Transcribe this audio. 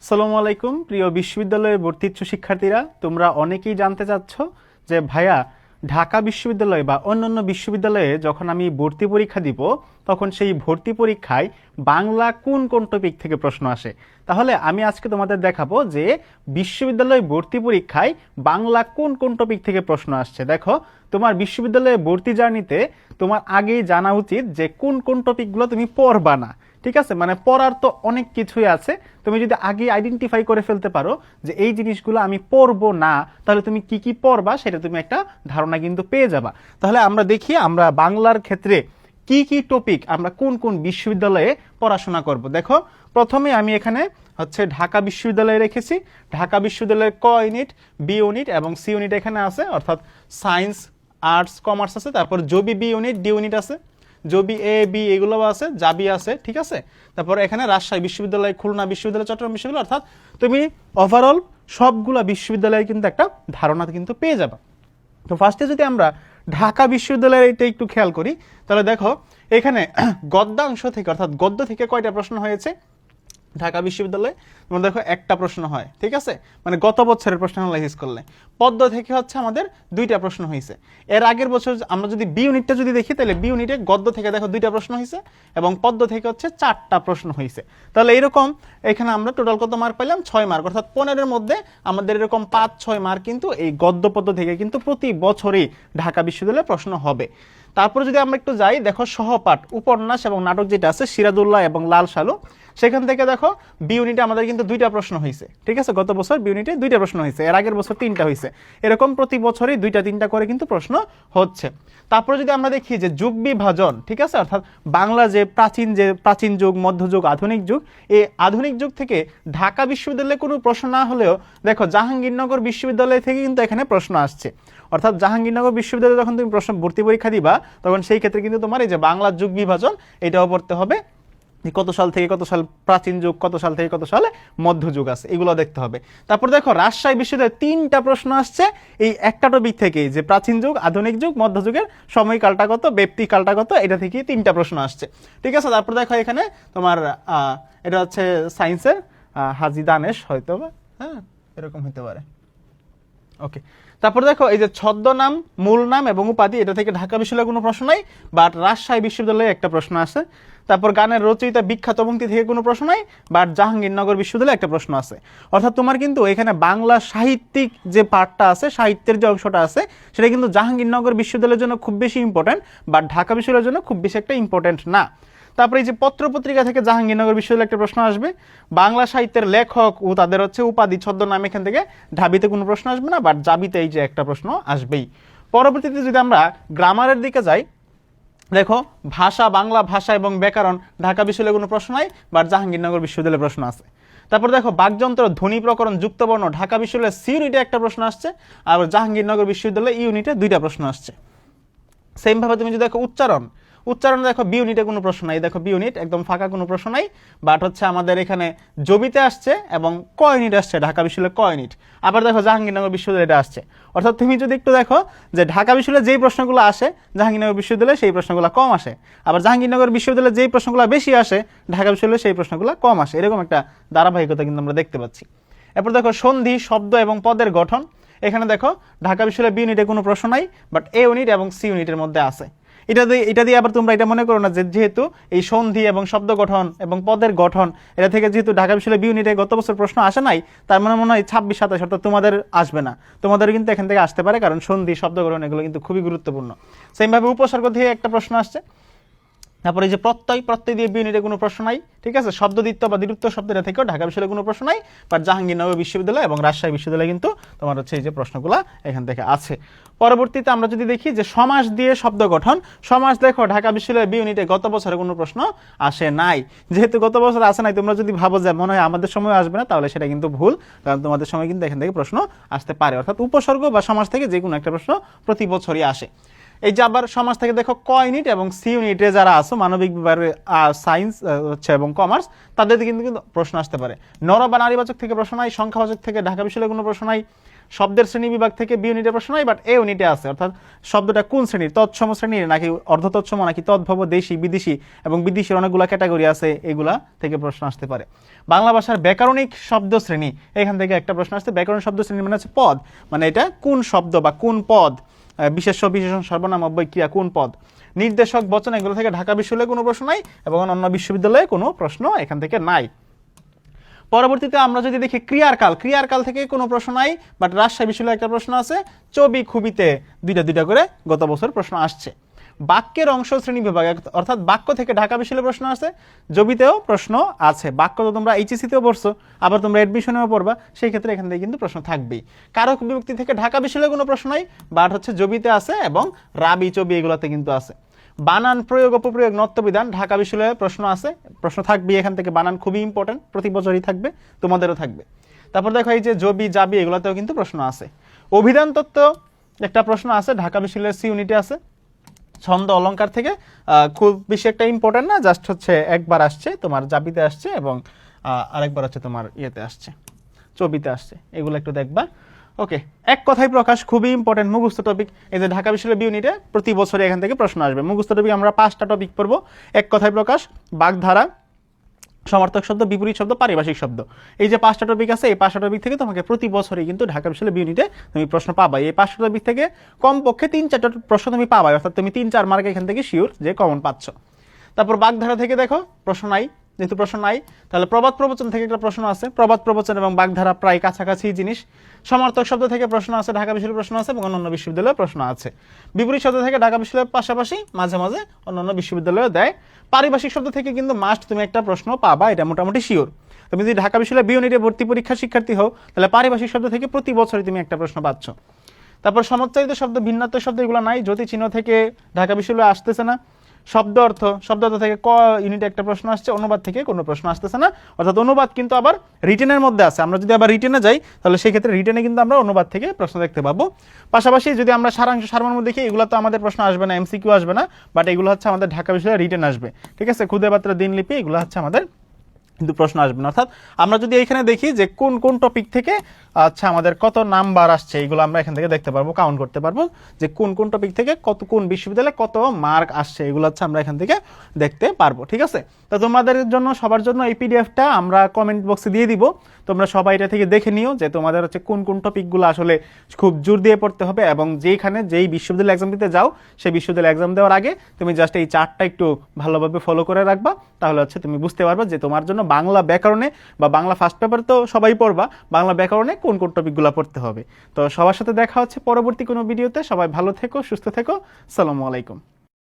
আসসালামু আলাইকুম প্রিয় বিশ্ববিদ্যালয়ে ভর্তি ইচ্ছুক শিক্ষার্থীরা, তোমরা অনেকেই জানতে চাচ্ছ যে ভাইয়া ঢাকা বিশ্ববিদ্যালয় বা অন্যান্য বিশ্ববিদ্যালয়ে যখন আমি ভর্তি পরীক্ষা দিব তখন সেই ভর্তি পরীক্ষায় বাংলা কোন কোন টপিক থেকে প্রশ্ন আসে। তাহলে আমি আজকে তোমাদের দেখাবো যে বিশ্ববিদ্যালয় ভর্তি পরীক্ষায় বাংলা কোন কোন টপিক থেকে প্রশ্ন আসছে। দেখো, তোমার বিশ্ববিদ্যালয়ে ভর্তি জার্নিতে তোমার আগেই জানা উচিত যে কোন কোন টপিকগুলো তুমি পড়বা না। ঠিক আছে, মানে পড়ার তো অনেক কিছুই আছে। তুমি যদি আগে আইডেন্টিফাই করে ফেলতে পারো যে এই জিনিসগুলো আমি পড়বো না, তাহলে তুমি কি কি পড়বা সেটা তুমি একটা ধারণা কিন্তু পেয়ে যাবা। তাহলে আমরা দেখি আমরা বাংলার ক্ষেত্রে কি কি টপিক আমরা কোন কোন বিশ্ববিদ্যালয়ে পড়াশোনা করব। দেখো, প্রথমে আমি এখানে ঢাকা বিশ্ববিদ্যালয়ে রেখেছি। ঢাকা বিশ্ববিদ্যালয়ের ক ইউনিট, বি ইউনিট এবং সি ইউনিট এখানে আছে, অর্থাৎ সায়েন্স, আর্টস, কমার্স আছে। তারপর জবি বি ইউনিট, ডি ইউনিট আছে, জবি এ বি এগুলো আছে, জাবি আছে। ঠিক আছে, তারপর এখানে রাজশাহী বিশ্ববিদ্যালয়, খুলনা বিশ্ববিদ্যালয়, চট্টগ্রাম বিশ্ববিদ্যালয়, অর্থাৎ তুমি ওভারঅল সবগুলা বিশ্ববিদ্যালয়ে কিন্তু একটা ধারণা কিন্তু পেয়ে যাবে। তো ফার্স্টে যদি আমরা ঢাকা বিশ্ববিদ্যালয়ের এটা একটু খেয়াল করি, তাহলে দেখো এখানে গদ্যাংশ থেকে অর্থাৎ গদ্য থেকে কয়টা প্রশ্ন হয়েছে ঢাকা বিশ্ববিদ্যালয়ে? তোমরা দেখো একটা প্রশ্ন হয়। ঠিক আছে, মানে গত বছরের প্রশ্ন অ্যানালাইসিস করলে পদ্ম থেকে আমাদের দুইটা প্রশ্ন হয়েছে। এর আগের বছর আমরা যদি বি ইউনিটটা যদি দেখি, তাহলে বি ইউনিটে গদ্য থেকে দেখো দুইটা প্রশ্ন হয়েছে এবং পদ্ম থেকে চারটা প্রশ্ন হয়েছে। তাহলে এরকম এখানে আমরা টোটাল কত মার্ক পাইলাম? 6 মার্ক, অর্থাৎ 15-এর মধ্যে আমাদের এরকম 5-6 মার্ক কিন্তু এই গদ্য পদ্য থেকে কিন্তু প্রতি বছরই ঢাকা বিশ্ববিদ্যালয়ে প্রশ্ন হবে। তারপরে যদি আমরা একটু যাই, দেখো সহপাঠ, উপন্যাস এবং নাটক যেটা আছে সিরাজউল্লাহ এবং লাল সালু, সেখান থেকে দেখো বি ইউনিটে আমাদের কিন্তু দুইটা প্রশ্ন হয়েছে। ঠিক আছে, গত বছর বি ইউনিটে দুইটা প্রশ্ন হয়েছে, এর আগের বছর 3টা হয়েছে। এরকম প্রতি বছরই 2-3টা করে কিন্তু প্রশ্ন হচ্ছে। তারপরে যদি আমরা দেখি যে যুগ বিভাজন, ঠিক আছে, অর্থাৎ বাংলা যে প্রাচীন যুগ, মধ্যযুগ, আধুনিক যুগ, এই আধুনিক যুগ থেকে ঢাকা বিশ্ববিদ্যালয়ে কোনো প্রশ্ন না হলেও দেখো জাহাঙ্গীরনগর বিশ্ববিদ্যালয় থেকে কিন্তু এখানে প্রশ্ন আসছে। অর্থাৎ জাহাঙ্গীরনগর বিশ্ববিদ্যালয়ে যখন তুমি প্রশ্ন ভর্তি পরীক্ষা দিবা, তখন সেই ক্ষেত্রে কিন্তু তোমার এই যে বাংলার যুগ বিভাজন এটাও পড়তে হবে। কত সাল থেকে কত সাল প্রাচীন যুগ, কত সাল থেকে কত সালে মধ্যযুগ আছে, এগুলো দেখতে হবে। তারপর দেখো রাজশাহী বিশ্ববিদ্যালয়ে 3টা প্রশ্ন আসছে এই একটা টপিক থেকেই, যে প্রাচীন যুগ, আধুনিক যুগ, মধ্যযুগের সময়কালটা কত, ব্যক্তিকালটা কত, এটা থেকেই 3টা প্রশ্ন আসছে। ঠিক আছে, তারপর দেখো এখানে তোমার এটা হচ্ছে সায়েন্সের হাজী দানেশ হয়তো বা, হ্যাঁ এরকম হতে পারে। ওকে, তারপর দেখো এই যে ছদ্মনাম, মূল নাম এবং উপাধি, এটা থেকে ঢাকা বিশ্ববিদ্যালয়ে কোনো প্রশ্ন নাই, বাট রাজশাহী বিশ্ববিদ্যালয়ে একটা প্রশ্ন আছে। তারপর গানের রচয়িতা, বিখ্যাত পংক্তি থেকে কোনো প্রশ্ন নাই, বাট জাহাঙ্গীরনগর বিশ্ববিদ্যালয়ে একটা প্রশ্ন আছে। অর্থাৎ তোমার কিন্তু এখানে বাংলা সাহিত্যিক যে পার্টটা আছে, সাহিত্যের যে অংশটা আছে, সেটা কিন্তু জাহাঙ্গীরনগর বিশ্ববিদ্যালয়ের জন্য খুব বেশি ইম্পর্টেন্ট, বাট ঢাকা বিশ্ববিদ্যালয়ের জন্য খুব বেশি একটা ইম্পর্টেন্ট না। তারপরে এই যে পত্রপত্রিকা থেকে জাহাঙ্গীরনগর বিশ্ববিদ্যালয়ে একটা প্রশ্ন আসবে। বাংলা সাহিত্যের লেখক ও তাদের উপাধি, ছদ্মনাম, এখান থেকে ঢাবিতে কোনো প্রশ্ন আসবে না, বাট জাবিতে এই যে একটা প্রশ্ন আসবেই। পরবর্তীতে যদি আমরা গ্রামারের দিকে যাই, দেখো ভাষা, বাংলা ভাষা এবং ব্যাকরণ, ঢাকা বিশ্ববিদ্যালয়ে কোনো প্রশ্ন নাই, বাট জাহাঙ্গীরনগর বিশ্ববিদ্যালয়ে প্রশ্ন আছে। তারপর দেখো বাকযন্ত্র, ধ্বনি প্রকরণ, যুক্তবর্ণ, ঢাকা বিশ্ববিদ্যালয়ে সি ইউনিটে একটা প্রশ্ন আসছে, আর জাহাঙ্গীরনগর বিশ্ববিদ্যালয়ে ইউনিটে 2টা প্রশ্ন আসছে। সেম ভাবে তুমি যদি দেখো উচ্চারণ দেখো বি ইউনিটে কোনো প্রশ্ন নাই, দেখো বি ইউনিট একদম ফাঁকা, কোনো প্রশ্ন নাই, বাট আমাদের এখানে জবিতে আসছে এবং ক ইউনিট আসছে, ঢাকা বিশ্ববিদ্যালয় ক ইউনিট। আবার দেখো জাহাঙ্গীরনগর বিশ্ববিদ্যালয়ে এটা আসছে। অর্থাৎ তুমি যদি একটু দেখো যে ঢাকা বিশ্ববিদ্যালয়ে যেই প্রশ্নগুলো আসে জাহাঙ্গীরনগর বিশ্ববিদ্যালয়ে সেই প্রশ্নগুলো কম আসে, আবার জাহাঙ্গীরনগর বিশ্ববিদ্যালয়ে যেই প্রশ্নগুলো বেশি আসে ঢাকা বিশ্ববিদ্যালয়ে সেই প্রশ্নগুলো কম আসে। এরকম একটা ধারাবাহিকতা কিন্তু আমরা দেখতে পাচ্ছি। এরপর দেখো সন্ধি, শব্দ এবং পদের গঠন, এখানে দেখো ঢাকা বিশ্ববিদ্যালয় বি ইউনিটে কোনো প্রশ্ন নাই, বাট এ ইউনিট এবং সি ইউনিটের মধ্যে আছে। এটা দিয়ে আবার তোমরা এটা মনে করো না যে যেহেতু এই সন্ধি এবং শব্দ গঠন এবং পদের গঠন, এটা থেকে যেহেতু ঢাকা বিশ্ববিদ্যালয় বি ইউনিটে গত বছর প্রশ্ন আসে নাই, তার মানে মনে হয় 26-27 অর্থাৎ তোমাদের আসবে না, তোমাদের কিন্তু এখান থেকে আসতে পারে, কারণ সন্ধি, শব্দ গঠন এগুলো কিন্তু খুবই গুরুত্বপূর্ণ। সেমভাবে উপসর্গ থেকে একটা প্রশ্ন আসছে। তারপরে এই যে প্রত্যয় দিয়ে বি ইউনিটে কোনো প্রশ্ন নাই। ঠিক আছে, শব্দদ্বিত্ব বা দ্বিরুক্ত শব্দটা থেকেও ঢাকা বিশ্ববিদ্যালয়ে কোনো প্রশ্ন নাই, বাট জাহাঙ্গীরনগর বিশ্ববিদ্যালয় এবং রাজশাহী বিশ্ববিদ্যালয়ে কিন্তু তোমার এই যে প্রশ্নগুলো এখান থেকে আছে। পরবর্তীতে আমরা যদি দেখি যে সমাস দিয়ে শব্দ গঠন, সমাস দেখো ঢাকা বিশ্ববিদ্যালয় বি ইউনিটে গত বছরে কোনো প্রশ্ন আসে নাই। যেহেতু গত বছর আসে নাই, তোমরা যদি ভাবো যে মনে হয় আমাদের সময় আসবে না, তাহলে সেটা কিন্তু ভুল, কারণ তোমাদের সময় কিন্তু এখান থেকে প্রশ্ন আসতে পারে। অর্থাৎ উপসর্গ বা সমাস থেকে যে কোনো একটা প্রশ্ন প্রতি বছরই আসে। এই যে আবার সমাজ থেকে দেখো ক ইউনিট এবং সি ইউনিটে যারা আসো, মানবিক বিভাগের সায়েন্স এবং কমার্স, তাদের কিন্তু প্রশ্ন আসতে পারে। নর বা নারীবাচক থেকে প্রশ্ন নাই, সংখ্যাবাচক থেকে ঢাকা বিশ্ববিদ্যালয়ে কোনো প্রশ্ন নাই, শব্দের শ্রেণী বিভাগ থেকে বি ইউনিটের প্রশ্ন নয়, বাট এ ইউনিটে আছে, অর্থাৎ শব্দটা কোন শ্রেণীর, তৎসম শ্রেণীর নাকি অর্ধতৎসম নাকি তদ্ভব, দেশি বিদেশি, এবং বিদেশির অনেকগুলো ক্যাটাগরি আছে, এগুলা থেকে প্রশ্ন আসতে পারে। বাংলা ভাষার ব্যাকরণিক শব্দ শ্রেণী, এখান থেকে একটা প্রশ্ন আসছে। ব্যাকরণ শব্দ শ্রেণী মানে হচ্ছে পদ, মানে এটা কোন শব্দ বা কোন পদ, বিশেষ্য বিশেষণ সর্বনাম অব্যয় ক্রিয়া কোন পদ। নির্দেশক বচন, এগুলো থেকে ঢাকা বিশ্ববিদ্যালয়ে কোনো প্রশ্ন নাই এবং অন্য বিশ্ববিদ্যালয়ে কোনো প্রশ্ন এখান থেকে নাই। পরবর্তীতে আমরা যদি দেখি ক্রিয়ার কাল, ক্রিয়ার কাল থেকে কোনো প্রশ্ন নাই, বাট রাজশাহী বিশ্ববিদ্যালয়ে একটা প্রশ্ন আছে। চবি খুবিতে দুইটা করে গত বছর প্রশ্ন আসছে। বাক্যের অংশ শ্রেণী বিভাগ, অর্থাৎ বাক্য থেকে ঢাকা বিশ্ববিদ্যালয়ে প্রশ্ন আছে, জবিতেও প্রশ্ন আছে। বাক্য তো তোমরা এইচএসসিতেও পড়ছো, আবার তোমরা এডমিশনেও পড়বা, সেই ক্ষেত্রে এখান থেকে কিন্তু প্রশ্ন থাকবেই। কারক বিভক্তি থেকে ঢাকা বিশ্ববিদ্যালয়ে কোনো প্রশ্ন নাই, বাট হচ্ছে জবিতে আছে এবং রাবি চবি এগুলোতে কিন্তু আছে। বানান প্রয়োগ অপপ্রয়োগ নত্যবিধান, ঢাকা বিশ্ববিদ্যালয়ে প্রশ্ন আছে, প্রশ্ন থাকবে এখান থেকে। বানান খুবই ইম্পর্টেন্ট, প্রতি বছরই থাকবে, তোমাদেরও থাকবে। তারপর দেখো এই যে জবি জাবি এগুলোতেও কিন্তু প্রশ্ন আছে। অভিধান তত্ত্ব একটা প্রশ্ন আছে, ঢাকা বিশ্ববিদ্যালয়ের সি ইউনিটে আছে। ছন্দ অলংকার থেকে খুব বেশি একটা ইম্পর্টেন্ট না, জাস্ট হচ্ছে একবার আসছে তোমার জাবিতে আসছে এবং আরেকবার হচ্ছে তোমার ইয়েতে আসছে, চবিতে আসছে, এগুলো একটু দেখবা। ওকে, এক কথায় প্রকাশ খুবই ইম্পর্টেন্ট মুখস্থ টপিক। এই যে ঢাকা বিশ্ববিদ্যালয় বি ইউনিটে প্রতি বছরে এখান থেকে প্রশ্ন আসবে। মুখস্থ টপিক আমরা 5টা টপিক পড়বো। এক কথায় প্রকাশ, বাগধারা, সমার্থক শব্দ, বিপরীত শব্দ, পারিভাষিক শব্দ, এই যে 5টা টপিক আছে, এই 5টা টপিক থেকে তোমাকে প্রতি বছরই কিন্তু ঢাকা বিশ্ববিদ্যালয় বি ইউনিটে তুমি প্রশ্ন পাবা। এই 5টা টপিক থেকে কমপক্ষে 3-4টা প্রশ্ন তুমি পাবা, অর্থাৎ তুমি 3-4 মার্ক এখান থেকে শিওর যে কমন পাচ্ছ। তারপর বাগধারা থেকে দেখো প্রশ্ন নাই, যেহেতু প্রশ্ন নাই তাহলে প্রবাদ প্রবচন থেকে একটা প্রশ্ন আছে। প্রবাদ প্রবচন এবং বাগধারা প্রায় কাছাকাছি জিনিস। সমার্থক শব্দ থেকে প্রশ্ন আছে, ঢাকা বিশ্ববিদ্যালয়ে প্রশ্ন আছে এবং অন্যান্য বিশ্ববিদ্যালয়ে প্রশ্ন আছে। বিপরীত শব্দ থেকে ঢাকা বিশ্ববিদ্যালয়ের পাশাপাশি মাঝে মাঝে অন্যান্য বিশ্ববিদ্যালয়ে দেয়। পারিভাষিক শব্দ থেকে কিন্তু মাস্ট তুমি একটা প্রশ্ন পাবা, এটা মোটামুটি শিওর। তুমি যদি ঢাকা বিশ্ববিদ্যালয় বি ইউনিটে ভর্তি পরীক্ষা শিক্ষার্থী হও, তাহলে পারিভাষিক শব্দ থেকে প্রতি বছরই তুমি একটা প্রশ্ন পাচ্ছ। তারপর সমচ্চারিত শব্দ, ভিন্নাত্মক শব্দ এগুলো নাই, জ্যোতি চিহ্ন থেকে ঢাকা বিশ্ববিদ্যালয়ে আসতেছে না। শব্দ অর্থ থেকে ক ইউনিটে একটা প্রশ্ন আসছে, অনুবাদ থেকে কোনো প্রশ্ন আসতেছে না, অর্থাৎ অনুবাদ কিন্তু আবার রিটেনের মধ্যে আছে। আমরা যদি আবার রিটেনে যাই তাহলে সেই ক্ষেত্রে রিটেনে কিন্তু আমরা অনুবাদ থেকে প্রশ্ন দেখতে পাবো। পাশাপাশি যদি আমরা সারাংশ সারমর্ম দেখি, এগুলো তো আমাদের প্রশ্ন আসবে না, এমসিকিউ আসবে না, বাট এগুলো হচ্ছে আমাদের ঢাকা বিশ্ববিদ্যালয়ে রিটেন আসবে। ঠিক আছে, খুদে বার্তা, দিনলিপি এগুলো হচ্ছে আমাদের কিন্তু প্রশ্ন আসবে না। অর্থাৎ আমরা যদি এখানে দেখি যে কোন কোন টপিক থেকে আচ্ছা আমাদের কত নাম্বার আসছে, এগুলো আমরা এখান থেকে দেখতে পারবো, কাউন্ট করতে পারবো যে কোন কোন টপিক থেকে কত, কোন বিশ্ববিদ্যালয়ে কত মার্ক আসছে, এগুলো হচ্ছে আমরা এখান থেকে দেখতে পারবো। ঠিক আছে, তো তোমাদের জন্য সবার জন্য এই পিডিএফটা আমরা কমেন্ট বক্সে দিয়ে দিব, তোমরা সবাই এটা থেকে দেখে নিও যে তোমাদের হচ্ছে কোন কোন টপিকগুলো আসলে খুব জোর দিয়ে পড়তে হবে, এবং যেই বিশ্ববিদ্যালয় এক্সাম দিতে যাও সেই বিশ্ববিদ্যালয় এক্সাম দেওয়ার আগে তুমি জাস্ট এই চার্টটা একটু ভালোভাবে ফলো করে রাখবা, তাহলে হচ্ছে তুমি বুঝতে পারবে যে তোমার জন্য বাংলা ব্যাকরণে বা বাংলা ফার্স্ট পেপার তো সবাই পড়বা, বাংলা ব্যাকরণে কোন কোন টপিকগুলো পড়তে হবে। তো সবার সাথে দেখা হচ্ছে পরবর্তী কোনো ভিডিওতে। সবাই ভালো থেকো, সুস্থ থেকো, আসসালামু আলাইকুম।